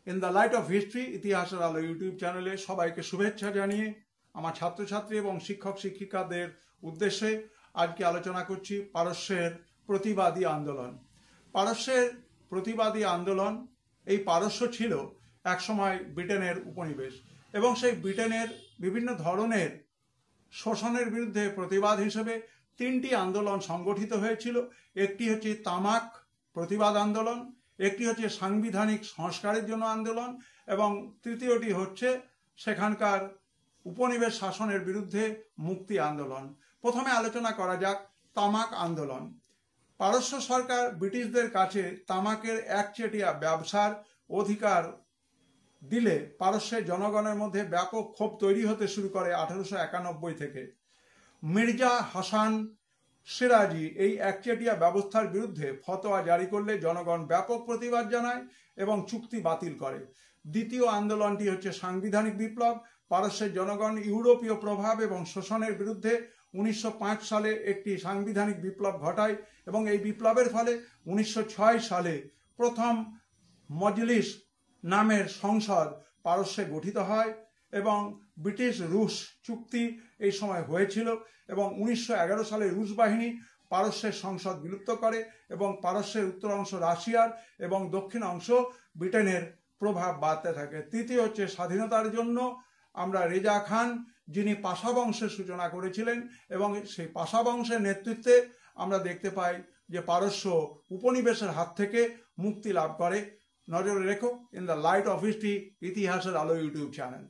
In the light off history ইতিহাসের আলো YouTube চ্যানেলে সবাইকে শুভেচ্ছা জানিয়ে আমার ছাত্রছাত্রী এবং শিক্ষক শিক্ষিকাদের উদ্দেশ্যে আজকে আলোচনা করছি পারস্যের প্রতিবাদী আন্দোলন। পারস্যের প্রতিবাদী আন্দোলন, এই পারস্য ছিল একসময় ব্রিটেনের উপনিবেশ এবং সেই ব্রিটেনের বিভিন্ন ধরনের শোষণের বিরুদ্ধে প্রতিবাদ হিসেবে তিনটি আন্দোলন সংগঠিত হয়েছিল। একটি হচ্ছে তামাক প্রতিবাদ আন্দোলন, একটি হচ্ছে সাংবিধানিক সংস্কারের জন্য আন্দোলন এবং তৃতীয়টি হচ্ছে সেখানকার উপনিবেশ শাসনের বিরুদ্ধে মুক্তি আন্দোলন। প্রথমে আলোচনা করা যাক তামাক আন্দোলন। পারস্য সরকার ব্রিটিশদের কাছে তামাকের একচেটিয়া ব্যবসার অধিকার দিলে পারস্যের জনগণের মধ্যে ব্যাপক ক্ষোভ তৈরি হতে শুরু করে 1891 থেকে। মির্জা হাসান সিরাজি এই একচেটিয়া ব্যবস্থার বিরুদ্ধে ফতোয়া জারি করলে জনগণ ব্যাপক প্রতিবাদ জানায় এবং চুক্তি বাতিল করে। দ্বিতীয় আন্দোলনটি হচ্ছে সাংবিধানিক বিপ্লব। পারস্যের জনগণ ইউরোপীয় প্রভাব এবং শোষণের বিরুদ্ধে 1905 সালে একটি সাংবিধানিক বিপ্লব ঘটায় এবং এই বিপ্লবের ফলে 1906 সালে প্রথম মজলিস নামের সংসদ পারস্যে গঠিত হয় এবং ব্রিটিশ রুশ চুক্তি এই সময় হয়েছিল এবং 1911 সালে রুশ বাহিনী পারস্যের সংসদ বিলুপ্ত করে এবং পারস্যের উত্তর অংশ রাশিয়ার এবং দক্ষিণ অংশ ব্রিটেনের প্রভাব বাড়তে থাকে। তৃতীয় হচ্ছে স্বাধীনতার জন্য আমরা রেজা খান, যিনি পাশা বংশের সূচনা করেছিলেন এবং সেই পাশা বংশের নেতৃত্বে আমরা দেখতে পাই যে পারস্য উপনিবেশের হাত থেকে মুক্তি লাভ করে। নজরে রেখো in the light off history ইতিহাসের আলো ইউটিউব চ্যানেল।